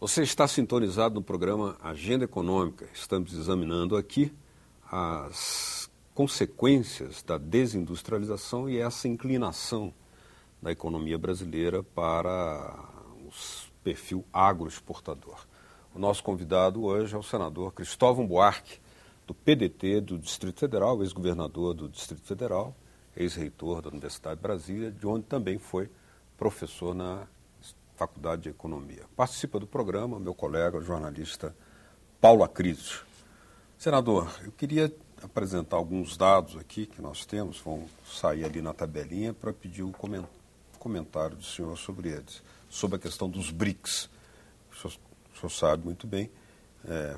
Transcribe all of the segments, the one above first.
Você está sintonizado no programa Agenda Econômica. Estamos examinando aqui as consequências da desindustrialização e essa inclinação da economia brasileira para o perfil agroexportador. O nosso convidado hoje é o senador Cristóvão Buarque, do PDT do Distrito Federal, ex-governador do Distrito Federal, ex-reitor da Universidade de Brasília, de onde também foi professor na Faculdade de Economia. Participa do programa meu colega, o jornalista Paulo Acrisio. Senador, eu queria apresentar alguns dados aqui que nós temos, vão sair ali na tabelinha para pedir o comentário do senhor sobre eles, sobre a questão dos BRICS. O senhor sabe muito bem,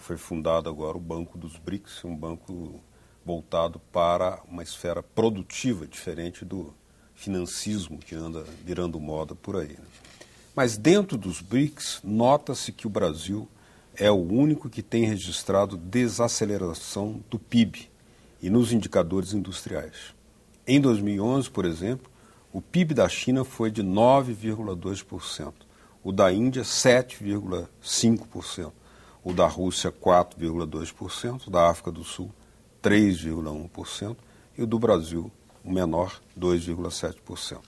foi fundado agora o Banco dos BRICS, um banco voltado para uma esfera produtiva, diferente do financismo que anda virando moda por aí, né? Mas dentro dos BRICS, nota-se que o Brasil é o único que tem registrado desaceleração do PIB e nos indicadores industriais. Em 2011, por exemplo, o PIB da China foi de 9,2%, o da Índia 7,5%, o da Rússia 4,2%, o da África do Sul 3,1% e o do Brasil, o menor, 2,7%.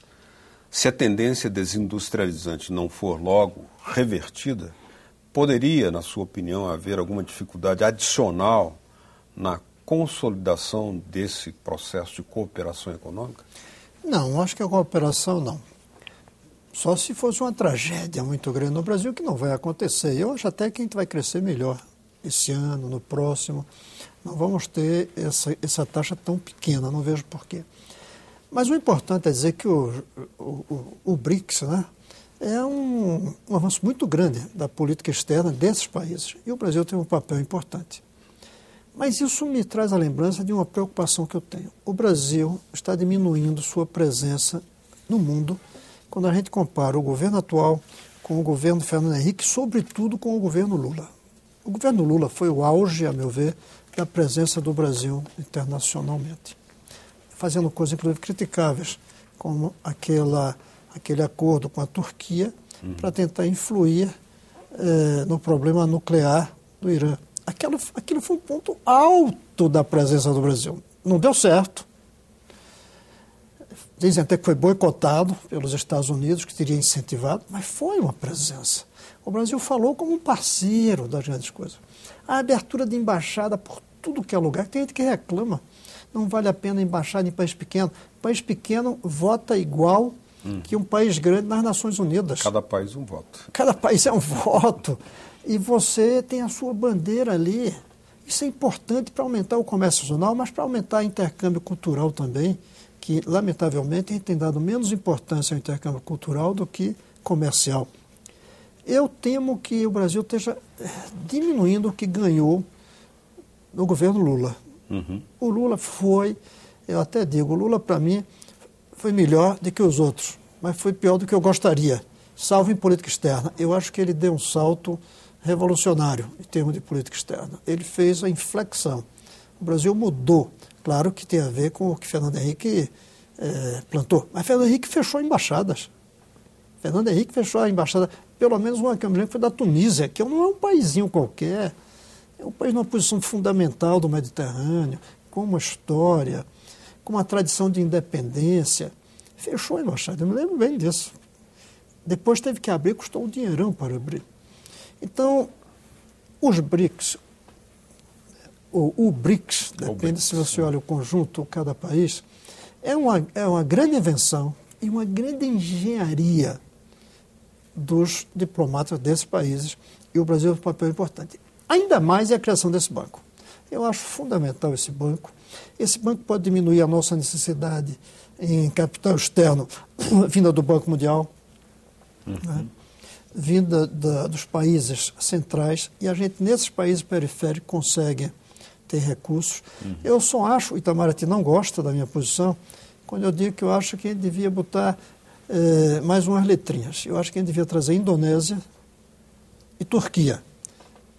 Se a tendência desindustrializante não for logo revertida, poderia, na sua opinião, haver alguma dificuldade adicional na consolidação desse processo de cooperação econômica? Não, acho que a cooperação não. Só se fosse uma tragédia muito grande no Brasil, que não vai acontecer. Eu acho até que a gente vai crescer melhor esse ano, no próximo. Não vamos ter essa taxa tão pequena, não vejo porquê. Mas o importante é dizer que o BRICS, né, é um avanço muito grande da política externa desses países. E o Brasil tem um papel importante. Mas isso me traz a lembrança de uma preocupação que eu tenho. O Brasil está diminuindo sua presença no mundo quando a gente compara o governo atual com o governo Fernando Henrique, sobretudo com o governo Lula. O governo Lula foi o auge, a meu ver, da presença do Brasil internacionalmente, fazendo coisas, inclusive, criticáveis, como aquele acordo com a Turquia para tentar influir no problema nuclear do Irã. Aquilo foi um ponto alto da presença do Brasil. Não deu certo. Dizem até que foi boicotado pelos Estados Unidos, que teria incentivado, mas foi uma presença. O Brasil falou como um parceiro das grandes coisas. A abertura de embaixada por tudo que é lugar, tem gente que reclama. Não vale a pena embaixada em país pequeno. País pequeno vota igual que um país grande nas Nações Unidas. Cada país um voto. Cada país é um voto. E você tem a sua bandeira ali. Isso é importante para aumentar o comércio nacional, mas para aumentar o intercâmbio cultural também, que, lamentavelmente, a gente tem dado menos importância ao intercâmbio cultural do que comercial. Eu temo que o Brasil esteja diminuindo o que ganhou no governo Lula. O Lula foi, eu até digo, o Lula para mim foi melhor do que os outros, mas foi pior do que eu gostaria, salvo em política externa. Eu acho que ele deu um salto revolucionário em termos de política externa. Ele fez a inflexão. O Brasil mudou. Claro que tem a ver com o que Fernando Henrique plantou, mas Fernando Henrique fechou embaixadas. Fernando Henrique fechou a embaixada, pelo menos uma que eu me lembro foi da Tunísia, que não é um paísinho qualquer. É um país numa posição fundamental do Mediterrâneo, com uma história, com uma tradição de independência. Fechou a embaixada, eu me lembro bem disso. Depois teve que abrir, custou um dinheirão para abrir. Então, os BRICS, o BRICS, depende se você olha o conjunto, cada país, é uma grande invenção e uma grande engenharia dos diplomatas desses países, e o Brasil tem um papel importante. Ainda mais é a criação desse banco. Eu acho fundamental esse banco. Esse banco pode diminuir a nossa necessidade em capital externo, vinda do Banco Mundial, né? Vinda dos países centrais, e a gente, nesses países periféricos, consegue ter recursos. Eu só acho, o Itamaraty não gosta da minha posição, quando eu digo que eu acho que a gente devia botar mais umas letrinhas. Eu acho que a gente devia trazer Indonésia e Turquia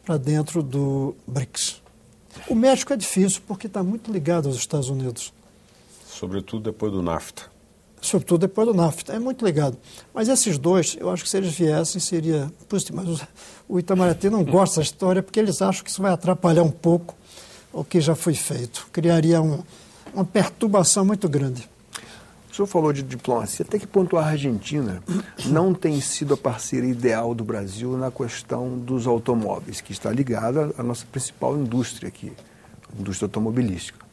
para dentro do BRICS. O México é difícil porque está muito ligado aos Estados Unidos. Sobretudo depois do NAFTA. Sobretudo depois do NAFTA. É muito ligado. Mas esses dois, eu acho que se eles viessem, seria positivo. Mas o Itamaraty não gosta dessa história porque eles acham que isso vai atrapalhar um pouco o que já foi feito. Criaria uma perturbação muito grande. O senhor falou de diplomacia. Até que ponto a Argentina não tem sido a parceira ideal do Brasil na questão dos automóveis, que está ligada à nossa principal indústria aqui, a indústria automobilística?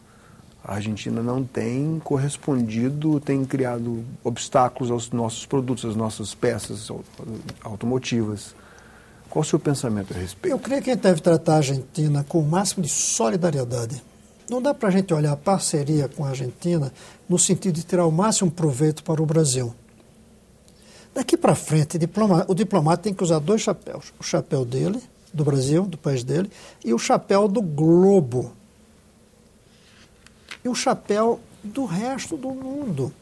A Argentina não tem correspondido, tem criado obstáculos aos nossos produtos, às nossas peças automotivas. Qual o seu pensamento a respeito? Eu creio que a gente deve tratar a Argentina com o máximo de solidariedade. Não dá para a gente olhar a parceria com a Argentina no sentido de tirar o máximo proveito para o Brasil. Daqui para frente, o diplomata tem que usar dois chapéus. O chapéu dele, do Brasil, do país dele, e o chapéu do globo. E o chapéu do resto do mundo.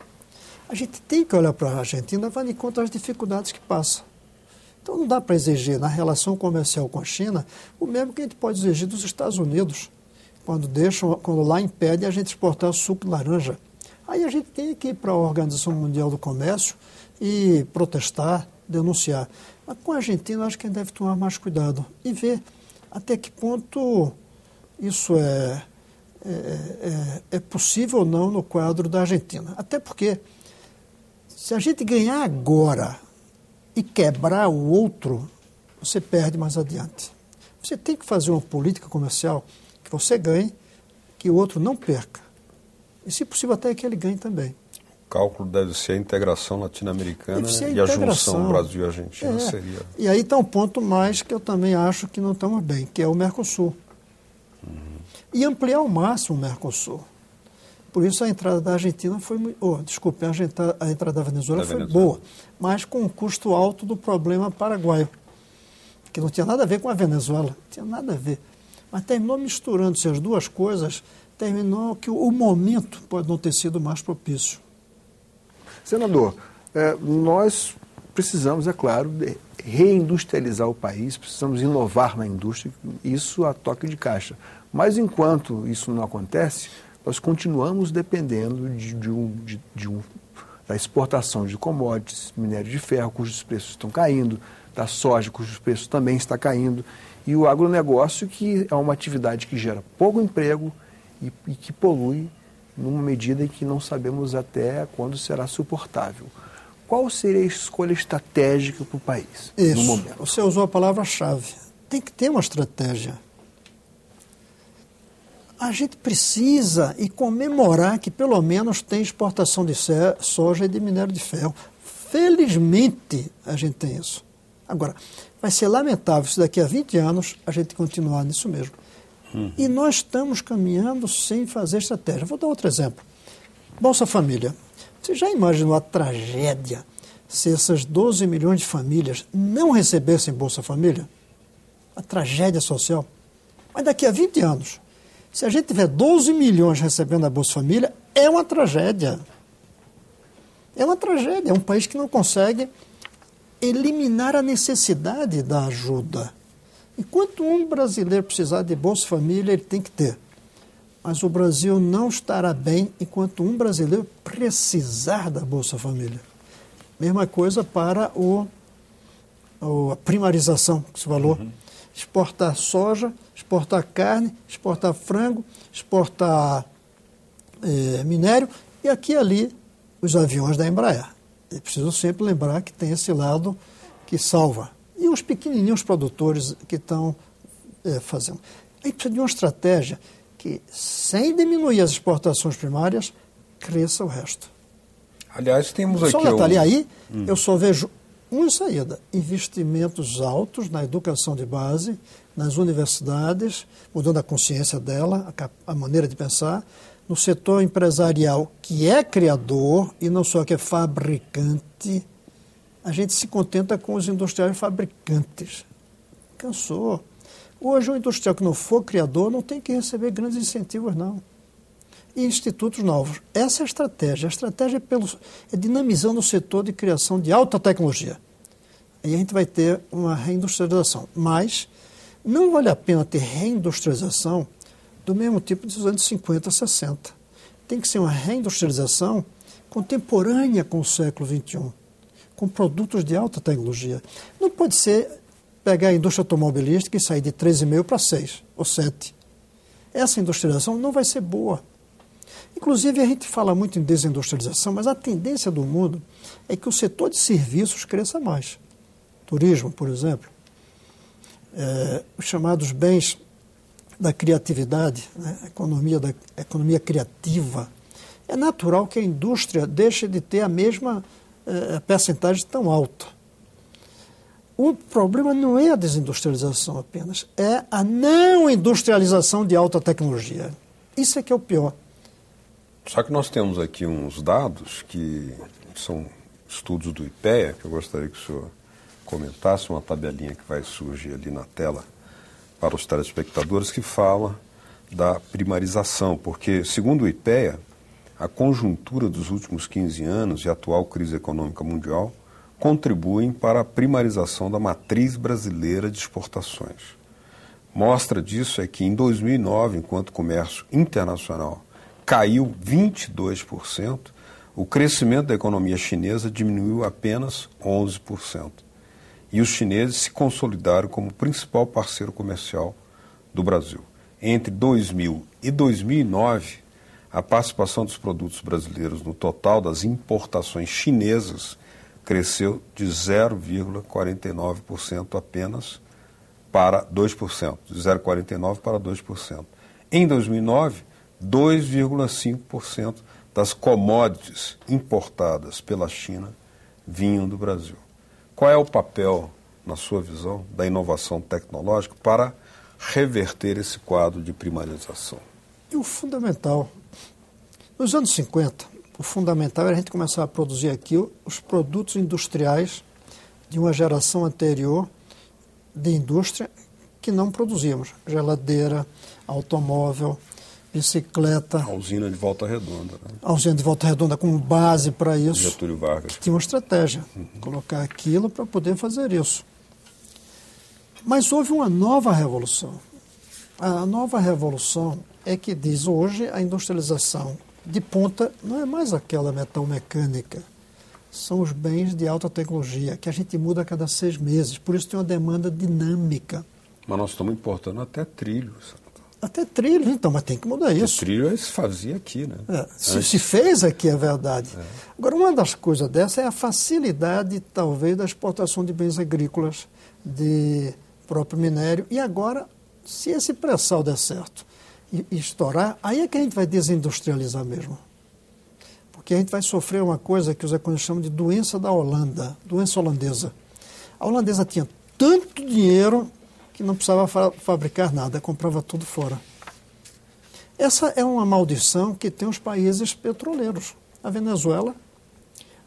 A gente tem que olhar para a Argentina, levando em conta as dificuldades que passa. Então não dá para exigir na relação comercial com a China o mesmo que a gente pode exigir dos Estados Unidos, quando lá impedem a gente exportar suco de laranja. Aí a gente tem que ir para a Organização Mundial do Comércio e protestar, denunciar. Mas com a Argentina acho que a gente deve tomar mais cuidado e ver até que ponto isso é possível ou não no quadro da Argentina. Até porque, se a gente ganhar agora e quebrar o outro, você perde mais adiante. Você tem que fazer uma política comercial que você ganhe, que o outro não perca. E, se possível, até que ele ganhe também. O cálculo deve ser a integração latino-americana e a junção Brasil e Argentina seria... E aí está um ponto mais que eu também acho que não estamos bem, que é o Mercosul. E ampliar ao máximo o Mercosul. Por isso a entrada da Argentina foi muito... a entrada da Venezuela foi boa, mas com um custo alto do problema paraguaio, que não tinha nada a ver com a Venezuela, não tinha nada a ver. Mas terminou misturando-se as duas coisas, terminou que o momento pode não ter sido mais propício. Senador, nós precisamos, é claro, reindustrializar o país, precisamos inovar na indústria, isso a toque de caixa. Mas enquanto isso não acontece, nós continuamos dependendo da exportação de commodities, minério de ferro, cujos preços estão caindo, da soja, cujos preços também estão caindo, e o agronegócio, que é uma atividade que gera pouco emprego e que polui numa medida em que não sabemos até quando será suportável. Qual seria a escolha estratégica para o país no momento? Você usou a palavra-chave. Tem que ter uma estratégia. A gente precisa comemorar que pelo menos tem exportação de soja e de minério de ferro. Felizmente a gente tem isso. Agora, vai ser lamentável se daqui a 20 anos a gente continuar nisso mesmo. E nós estamos caminhando sem fazer estratégia. Vou dar outro exemplo. Bolsa Família. Você já imaginou a tragédia se essas 12 milhões de famílias não recebessem Bolsa Família? A tragédia social. Mas daqui a 20 anos, se a gente tiver 12 milhões recebendo a Bolsa Família, é uma tragédia. É uma tragédia. É um país que não consegue eliminar a necessidade da ajuda. Enquanto um brasileiro precisar de Bolsa Família, ele tem que ter. Mas o Brasil não estará bem enquanto um brasileiro precisar da Bolsa Família. Mesma coisa para a primarização, que se falou. Exportar soja, exportar carne, exportar frango, exportar minério e aqui e ali os aviões da Embraer. É preciso sempre lembrar que tem esse lado que salva. E os pequenininhos produtores que estão fazendo. Aí precisa de uma estratégia que, sem diminuir as exportações primárias, cresça o resto. Aliás, temos aqui... Só um detalhe, aí eu só vejo uma saída: investimentos altos na educação de base, nas universidades, mudando a consciência dela, a maneira de pensar, no setor empresarial, que é criador e não só que é fabricante. A gente se contenta com os industriais fabricantes. Cansou. Hoje, o industrial que não for criador não tem que receber grandes incentivos, não. E institutos novos. Essa é a estratégia. A estratégia é dinamizando o setor de criação de alta tecnologia. Aí a gente vai ter uma reindustrialização. Mas não vale a pena ter reindustrialização do mesmo tipo dos anos 50, 60. Tem que ser uma reindustrialização contemporânea com o século XXI, com produtos de alta tecnologia. Não pode ser pegar a indústria automobilística e sair de 3,5 para 6 ou 7. Essa industrialização não vai ser boa. Inclusive, a gente fala muito em desindustrialização, mas a tendência do mundo é que o setor de serviços cresça mais. Turismo, por exemplo, os chamados bens da criatividade, né? A economia criativa. É natural que a indústria deixe de ter a mesma percentagem tão alta. O problema não é a desindustrialização apenas, é a não industrialização de alta tecnologia. Isso é que é o pior. Só que nós temos aqui uns dados que são estudos do IPEA, que eu gostaria que o senhor comentasse, uma tabelinha que vai surgir ali na tela para os telespectadores, que fala da primarização, porque, segundo o IPEA, a conjuntura dos últimos 15 anos e a atual crise econômica mundial contribuem para a primarização da matriz brasileira de exportações. Mostra disso é que em 2009, enquanto o comércio internacional caiu 22%, o crescimento da economia chinesa diminuiu apenas 11%. E os chineses se consolidaram como principal parceiro comercial do Brasil. Entre 2000 e 2009, a participação dos produtos brasileiros no total das importações chinesas cresceu de 0,49% apenas para 2%, de 0,49% para 2%. Em 2009, 2,5% das commodities importadas pela China vinham do Brasil. Qual é o papel, na sua visão, da inovação tecnológica para reverter esse quadro de primarização? E o fundamental, nos anos 50, o fundamental era a gente começar a produzir aqui os produtos industriais de uma geração anterior de indústria que não produzíamos. Geladeira, automóvel, bicicleta. A usina de Volta Redonda. Né? A usina de Volta Redonda como base para isso. Getúlio Vargas. Que tinha uma estratégia, colocar aquilo para poder fazer isso. Mas houve uma nova revolução. A nova revolução é que diz hoje a industrialização de ponta não é mais aquela metalmecânica. São os bens de alta tecnologia, que a gente muda a cada 6 meses. Por isso tem uma demanda dinâmica. Mas nós estamos importando até trilhos. Até trilhos, então, mas tem que mudar isso. Trilho se fazia aqui, né? Se fez aqui, é verdade. Agora, uma das coisas dessa é a facilidade, talvez, da exportação de bens agrícolas, de próprio minério. E agora, se esse pré-sal der certo e estourar, aí é que a gente vai desindustrializar mesmo. Porque a gente vai sofrer uma coisa que os economistas chamam de doença da Holanda, doença holandesa. A holandesa tinha tanto dinheiro que não precisava fabricar nada, comprava tudo fora. Essa é uma maldição que tem os países petroleiros. A Venezuela,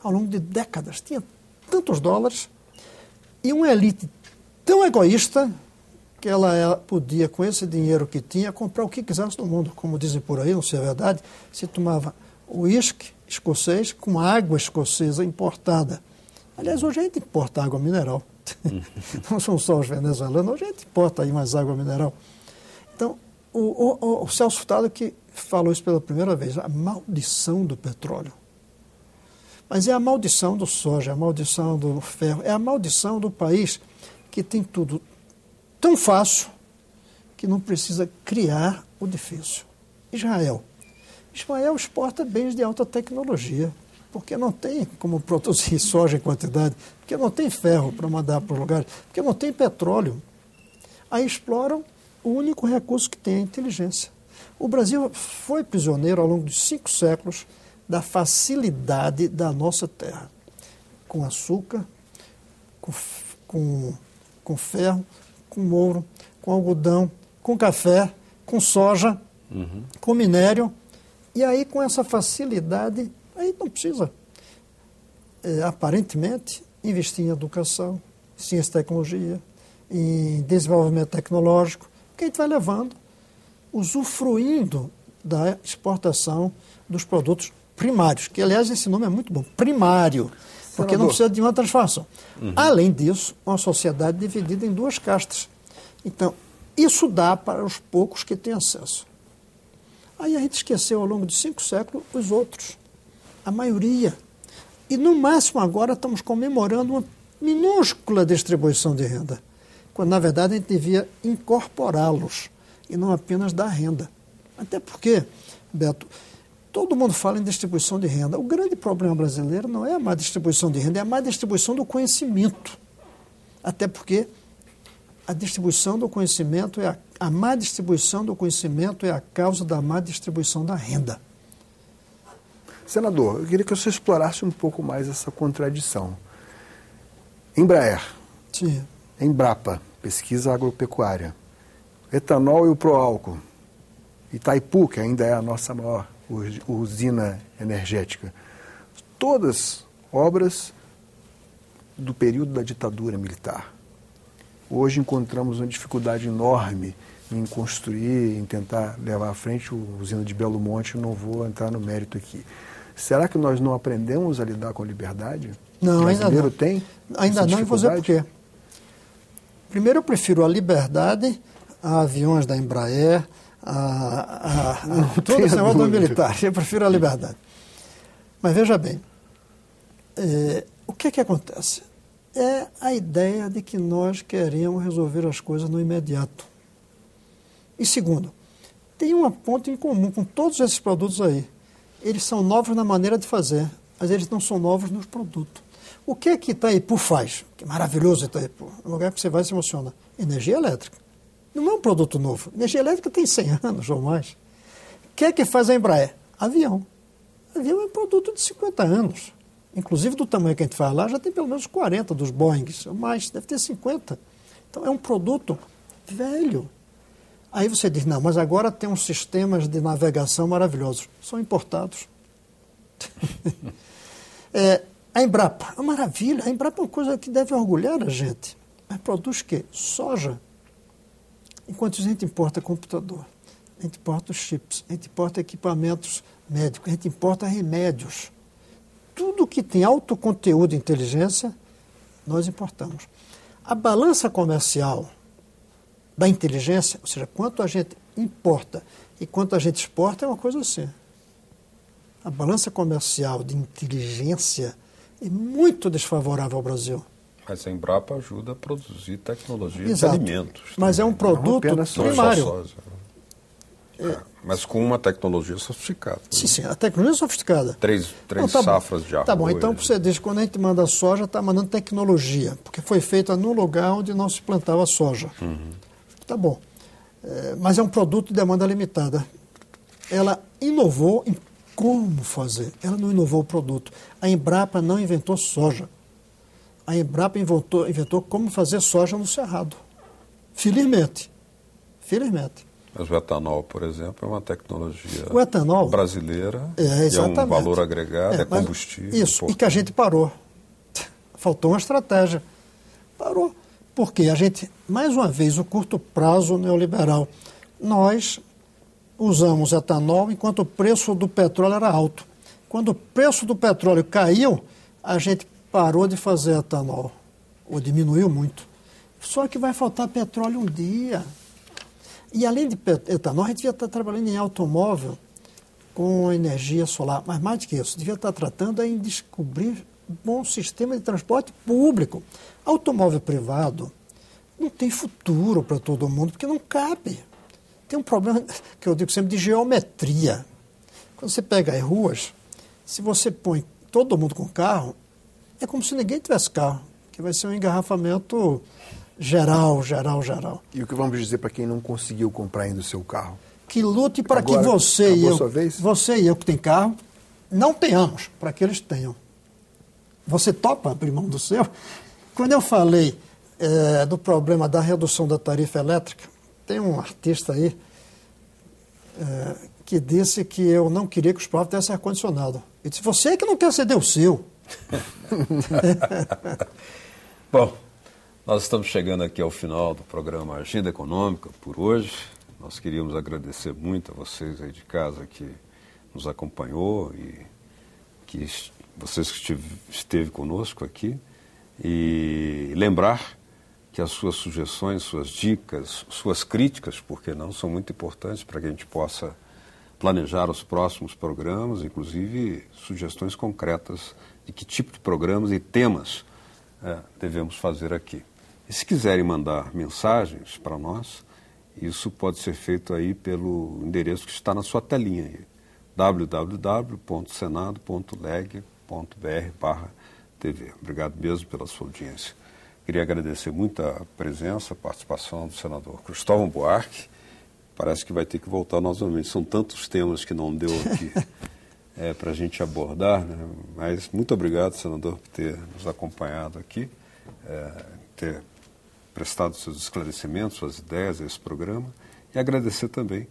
ao longo de décadas, tinha tantos dólares e uma elite tão egoísta que ela podia, com esse dinheiro que tinha, comprar o que quisesse no mundo. Como dizem por aí, não sei a verdade, se tomava uísque escocês com água escocesa importada. Aliás, hoje a gente importa água mineral. Não são só os venezuelanos, hoje a gente importa aí mais água mineral. Então, o Celso Furtado que falou isso pela primeira vez, a maldição do petróleo. Mas é a maldição do soja, é a maldição do ferro, é a maldição do país que tem tudo tão fácil que não precisa criar o difícil. Israel exporta bens de alta tecnologia, porque não tem como produzir soja em quantidade, porque não tem ferro para mandar para os lugares, porque não tem petróleo. Aí exploram o único recurso que tem, a inteligência. O Brasil foi prisioneiro ao longo de 5 séculos da facilidade da nossa terra, com açúcar, com ferro, com ouro, com algodão, com café, com soja, com minério. E aí, com essa facilidade, aí não precisa, aparentemente, investir em educação, em ciência e tecnologia, em desenvolvimento tecnológico, que a gente vai levando, usufruindo da exportação dos produtos primários, que, aliás, esse nome é muito bom, primário, porque não precisa de uma transformação. Além disso, uma sociedade dividida em 2 castas. Então, isso dá para os poucos que têm acesso. Aí a gente esqueceu, ao longo de 5 séculos, os outros. A maioria. E no máximo agora estamos comemorando uma minúscula distribuição de renda, quando na verdade a gente devia incorporá-los e não apenas dar renda. Até porque, Beto, todo mundo fala em distribuição de renda. O grande problema brasileiro não é a má distribuição de renda, é a má distribuição do conhecimento. Até porque a distribuição do conhecimento a má distribuição do conhecimento é a causa da má distribuição da renda. Senador, eu queria que você explorasse um pouco mais essa contradição. Embraer, Sim. Embrapa, pesquisa agropecuária, etanol e o proálcool, Itaipu, que ainda é a nossa maior usina energética. Todas obras do período da ditadura militar. Hoje encontramos uma dificuldade enorme em construir, em tentar levar à frente a usina de Belo Monte, não vou entrar no mérito aqui. Será que nós não aprendemos a lidar com a liberdade? Não, ainda não. Tem ainda não, e vou dizer por quê. Primeiro, eu prefiro a liberdade a aviões da Embraer, todo esse negócio do militar. Eu prefiro a liberdade. Mas veja bem, o que acontece? É a ideia de que nós queremos resolver as coisas no imediato. E segundo, tem uma ponta em comum com todos esses produtos aí. Eles são novos na maneira de fazer, mas eles não são novos nos produtos. O que é que Itaipu faz? Que maravilhoso Itaipu. É um lugar que você vai e se emociona. Energia elétrica. Não é um produto novo. Energia elétrica tem 100 anos ou mais. O que é que faz a Embraer? Avião. Avião é um produto de 50 anos. Inclusive, do tamanho que a gente faz lá, já tem pelo menos 40 dos Boeings. Ou mais, deve ter 50. Então, é um produto velho. Aí você diz, não, mas agora tem uns sistemas de navegação maravilhosos. São importados. A Embrapa, é uma maravilha. A Embrapa é uma coisa que deve orgulhar a gente. Mas produz o quê? Soja. Enquanto a gente importa computador, a gente importa chips, a gente importa equipamentos médicos, a gente importa remédios. Tudo que tem alto conteúdo de inteligência, nós importamos. A balança comercial da inteligência, ou seja, quanto a gente importa e quanto a gente exporta, é uma coisa assim. A balança comercial de inteligência é muito desfavorável ao Brasil. Mas a Embrapa ajuda a produzir tecnologia Exato. de alimentos. Mas também. É um produto primário. Soja. Mas com uma tecnologia sofisticada. Sim, a tecnologia é sofisticada. Três tá safras de arroz. Tá bom, então você diz que quando a gente manda soja, está mandando tecnologia, porque foi feita no lugar onde não se plantava soja. Uhum. Tá bom. Mas é um produto de demanda limitada. Ela inovou em como fazer. Ela não inovou o produto. A Embrapa não inventou soja. A Embrapa inventou como fazer soja no Cerrado. Felizmente. Mas o etanol, por exemplo, é uma tecnologia brasileira. Exatamente. É um valor agregado, é combustível. Isso, e que a gente parou. Faltou uma estratégia. Parou. Porque a gente, mais uma vez, o curto prazo neoliberal. Nós usamos etanol enquanto o preço do petróleo era alto. Quando o preço do petróleo caiu, a gente parou de fazer etanol, ou diminuiu muito. Só que vai faltar petróleo um dia. E além de etanol, a gente devia estar trabalhando em automóvel com energia solar. Mas mais do que isso, devia estar tratando em descobrir um bom sistema de transporte público. Automóvel privado não tem futuro para todo mundo, porque não cabe. Tem um problema, que eu digo sempre, de geometria. Quando você pega as ruas, se você põe todo mundo com carro, é como se ninguém tivesse carro, que vai ser um engarrafamento geral. E o que vamos dizer para quem não conseguiu comprar ainda o seu carro? Que lute para que você e eu que tem carro, não tenhamos, para que eles tenham. Você topa abrir mão do seu? Quando eu falei do problema da redução da tarifa elétrica, tem um artista aí que disse que eu não queria que os povos tivessem ar-condicionado. Ele disse, você é que não quer ceder o seu. Bom, nós estamos chegando aqui ao final do programa Agenda Econômica por hoje. Nós queríamos agradecer muito a vocês aí de casa que nos acompanhou e que vocês que esteve conosco aqui. E lembrar que as suas sugestões, suas dicas, suas críticas, por que não, são muito importantes para que a gente possa planejar os próximos programas, inclusive sugestões concretas de que tipo de programas e temas devemos fazer aqui. E se quiserem mandar mensagens para nós, isso pode ser feito aí pelo endereço que está na sua telinha aí, www.senado.leg.br/TV. Obrigado mesmo pela sua audiência. Queria agradecer muito a presença, a participação do senador Cristóvão Buarque. Parece que vai ter que voltar novamente. São tantos temas que não deu aqui para a gente abordar, né? Mas muito obrigado, senador, por ter nos acompanhado aqui, ter prestado seus esclarecimentos, suas ideias a esse programa, e agradecer também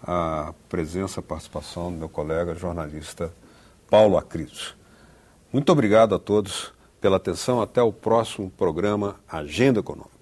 a presença, a participação do meu colega jornalista Paulo Acrito. Muito obrigado a todos pela atenção. Até o próximo programa Agenda Econômica.